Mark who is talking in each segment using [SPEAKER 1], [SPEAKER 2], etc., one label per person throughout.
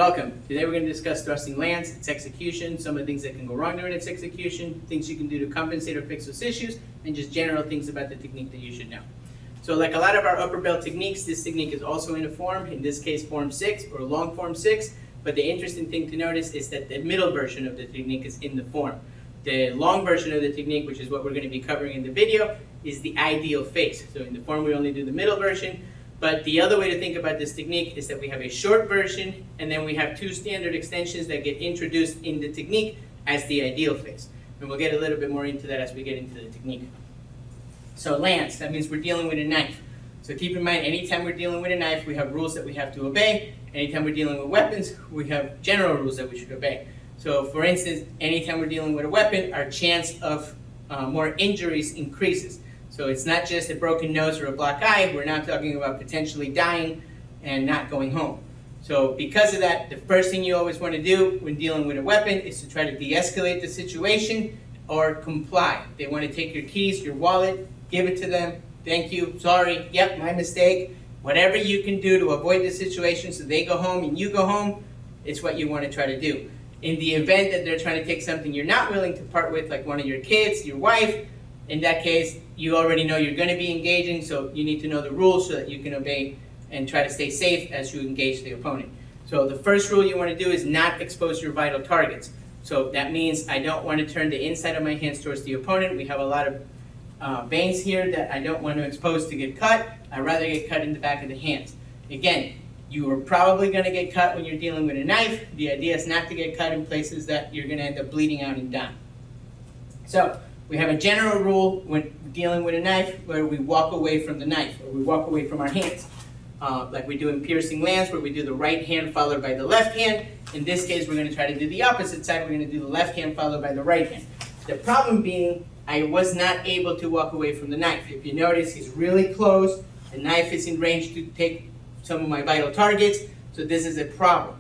[SPEAKER 1] Welcome. Today we're going to discuss thrusting lance, its execution, some of the things that can go wrong during its execution, things you can do to compensate or fix those issues, and just general things about the technique that you should know. So like a lot of our upper belt techniques, this technique is also in a form, in this case form 6 or long form 6, but the interesting thing to notice is that the middle version of the technique is in the form. The long version of the technique, which is what we're going to be covering in the video, is the ideal phase. So in the form we only do the middle version. But the other way to think about this technique is that we have a short version, and then we have two standard extensions that get introduced in the technique as the ideal phase. And we'll get a little bit more into that as we get into the technique. So lance, that means we're dealing with a knife. So keep in mind, anytime we're dealing with a knife, we have rules that we have to obey. Anytime we're dealing with weapons, we have general rules that we should obey. So for instance, anytime we're dealing with a weapon, our chance of more injuries increases. So it's not just a broken nose or a black eye, we're now talking about potentially dying and not going home. So because of that, the first thing you always want to do when dealing with a weapon is to try to de-escalate the situation or comply. They want to take your keys, your wallet, give it to them, thank you, sorry, yep, my mistake. Whatever you can do to avoid the situation so they go home and you go home, it's what you want to try to do. In the event that they're trying to take something you're not willing to part with, like one of your kids, your wife, in that case, you already know you're going to be engaging, so you need to know the rules so that you can obey and try to stay safe as you engage the opponent. So the first rule you want to do is not expose your vital targets. So that means I don't want to turn the inside of my hands towards the opponent. We have a lot of veins here that I don't want to expose to get cut. I'd rather get cut in the back of the hands. Again, you are probably going to get cut when you're dealing with a knife. The idea is not to get cut in places that you're going to end up bleeding out and dying. So we have a general rule when dealing with a knife where we walk away from the knife, or we walk away from our hands. Like we do in piercing lance, where we do the right hand followed by the left hand. In this case, we're going to try to do the opposite side. We're going to do the left hand followed by the right hand. The problem being, I was not able to walk away from the knife. If you notice, he's really close. The knife is in range to take some of my vital targets, so this is a problem.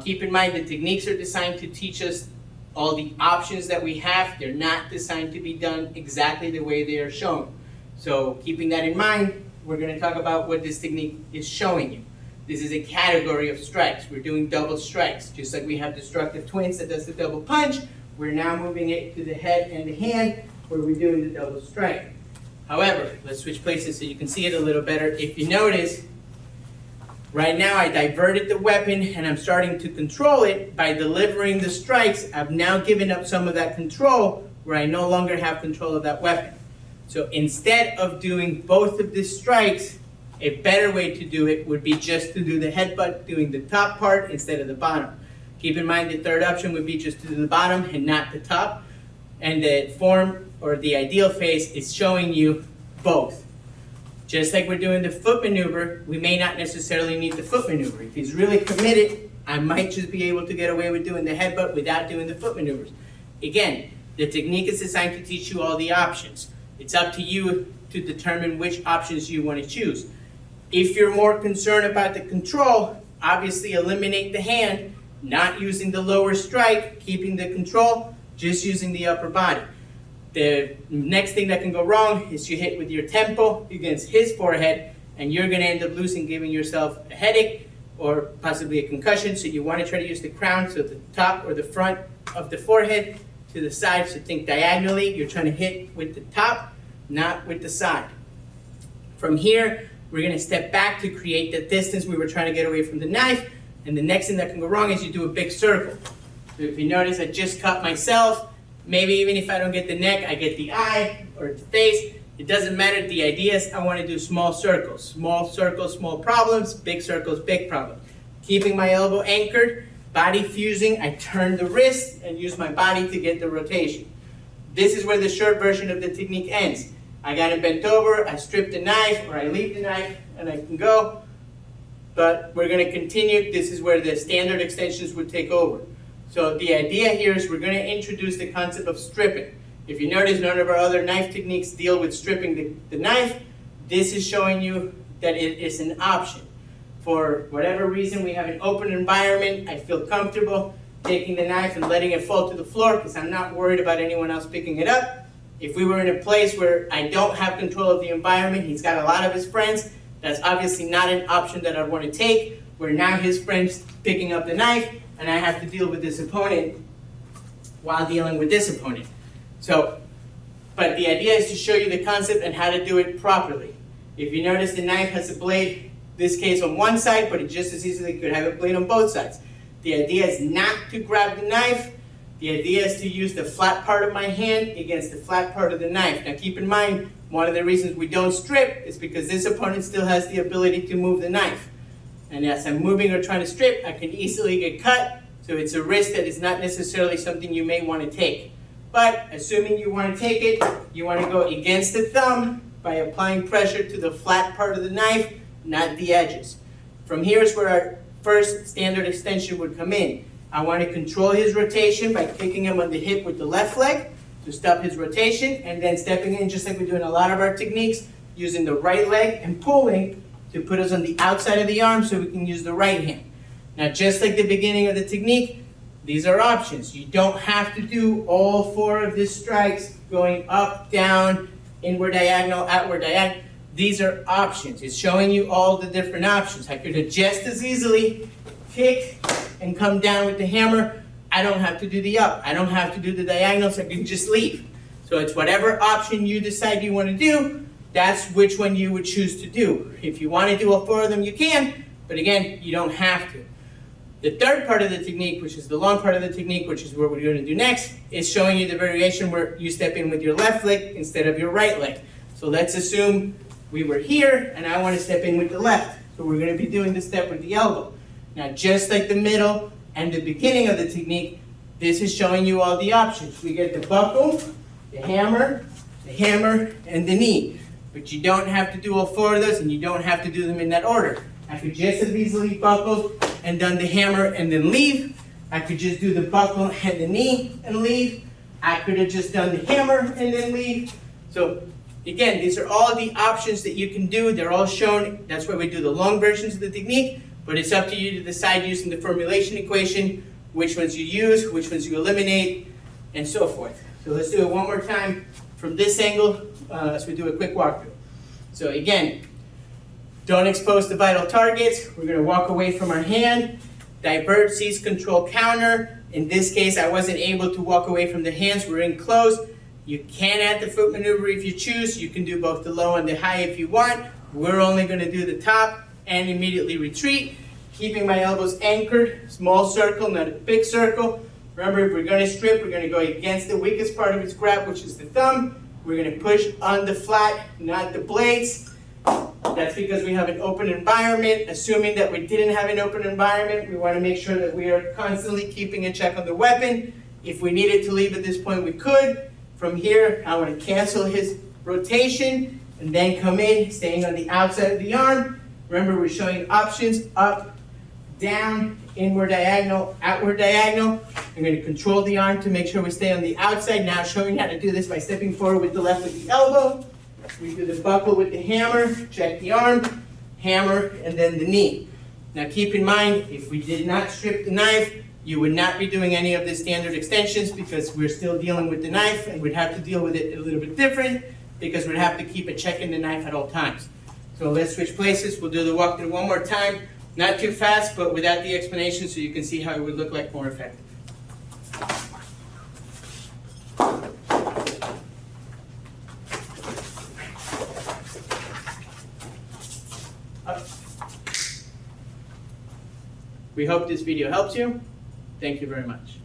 [SPEAKER 1] Keep in mind, the techniques are designed to teach us all the options that we have. They're not designed to be done exactly the way they are shown. So keeping that in mind, we're going to talk about what this technique is showing you. This is a category of strikes. We're doing double strikes. Just like we have destructive twins that does the double punch, we're now moving it to the head and the hand where we're doing the double strike. However, let's switch places so you can see it a little better. If you notice, right now I diverted the weapon and I'm starting to control it by delivering the strikes. I've now given up some of that control where I no longer have control of that weapon. So instead of doing both of the strikes, a better way to do it would be just to do the headbutt, doing the top part instead of the bottom. Keep in mind the third option would be just to do the bottom and not the top. And the form or the ideal phase is showing you both. Just like we're doing the foot maneuver, we may not necessarily need the foot maneuver. If he's really committed, I might just be able to get away with doing the headbutt without doing the foot maneuvers. Again, the technique is designed to teach you all the options. It's up to you to determine which options you want to choose. If you're more concerned about the control, obviously eliminate the hand, not using the lower strike, keeping the control, just using the upper body. The next thing that can go wrong is you hit with your tempo against his forehead, and you're going to end up losing, giving yourself a headache or possibly a concussion. So you want to try to use the crown, so the top or the front of the forehead to the side. So think diagonally. You're trying to hit with the top, not with the side. From here, we're going to step back to create the distance we were trying to get away from the knife. And the next thing that can go wrong is you do a big circle. So if you notice, I just cut myself. Maybe even if I don't get the neck, I get the eye or the face. It doesn't matter. The idea is I want to do small circles. Small circles, small problems. Big circles, big problems. Keeping my elbow anchored, body fusing. I turn the wrist and use my body to get the rotation. This is where the short version of the technique ends. I got it bent over, I strip the knife, or I leave the knife, and I can go. But we're going to continue. This is where the standard extensions would take over. So the idea here is we're going to introduce the concept of stripping. If you notice, none of our other knife techniques deal with stripping the knife. This is showing you that it is an option. For whatever reason, we have an open environment. I feel comfortable taking the knife and letting it fall to the floor because I'm not worried about anyone else picking it up. If we were in a place where I don't have control of the environment, he's got a lot of his friends, that's obviously not an option that I'd want to take. where now his friend's picking up the knife, and I have to deal with this opponent while dealing with this opponent. So, but the idea is to show you the concept and how to do it properly. If you notice, the knife has a blade, this case on one side, but it just as easily could have a blade on both sides. The idea is not to grab the knife. The idea is to use the flat part of my hand against the flat part of the knife. Now keep in mind, one of the reasons we don't strip is because this opponent still has the ability to move the knife. And as I'm moving or trying to strip, I can easily get cut, so it's a risk that is not necessarily something you may want to take. But assuming you want to take it, you want to go against the thumb by applying pressure to the flat part of the knife, not the edges. From here is where our first standard extension would come in. I want to control his rotation by kicking him on the hip with the left leg to stop his rotation, and then stepping in just like we do in a lot of our techniques, using the right leg and pulling to put us on the outside of the arm so we can use the right hand. Now just like the beginning of the technique, these are options. You don't have to do all 4 of these strikes going up, down, inward diagonal, outward diagonal. These are options. It's showing you all the different options. I could have just as easily kick and come down with the hammer. I don't have to do the up. I don't have to do the diagonals. I can just leave. So it's whatever option you decide you want to do, that's which one you would choose to do. If you want to do all 4 of them, you can, but again, you don't have to. The third part of the technique, which is the long part of the technique, which is what we're going to do next, is showing you the variation where you step in with your left leg instead of your right leg. So let's assume we were here, and I want to step in with the left. So we're going to be doing the step with the elbow. Now, just like the middle and the beginning of the technique, this is showing you all the options. We get the buckle, the hammer, and the knee. But you don't have to do all 4 of those, and you don't have to do them in that order. I could just as easily buckle and done the hammer and then leave. I could just do the buckle and the knee and leave. I could have just done the hammer and then leave. So again, these are all the options that you can do. They're all shown. That's why we do the long versions of the technique. But it's up to you to decide using the formulation equation which ones you use, which ones you eliminate, and so forth. So let's do it one more time from this angle as we do a quick walkthrough. So again, don't expose the vital targets. We're going to walk away from our hand, divert, seize, control, counter. In this case, I wasn't able to walk away from the hands. We're in close. You can add the foot maneuver if you choose. You can do both the low and the high if you want. We're only going to do the top and immediately retreat, keeping my elbows anchored, small circle, not a big circle. Remember, if we're going to strip, we're going to go against the weakest part of its grab, which is the thumb. We're going to push on the flat, not the blades. That's because we have an open environment. Assuming that we didn't have an open environment, we want to make sure that we are constantly keeping a check on the weapon. If we needed to leave at this point, we could. From here, I want to cancel his rotation and then come in, staying on the outside of the arm. Remember, we're showing options: up, down, inward diagonal, outward diagonal. I'm going to control the arm to make sure we stay on the outside. Now showing how to do this by stepping forward with the left with the elbow. We do the buckle with the hammer, check the arm, hammer, and then the knee. Now keep in mind, if we did not strip the knife, you would not be doing any of the standard extensions because we're still dealing with the knife, and we'd have to deal with it a little bit different because we'd have to keep a check in the knife at all times. So let's switch places. We'll do the walkthrough one more time. Not too fast, but without the explanation so you can see how it would look like more effective. We hope this video helps you. Thank you very much.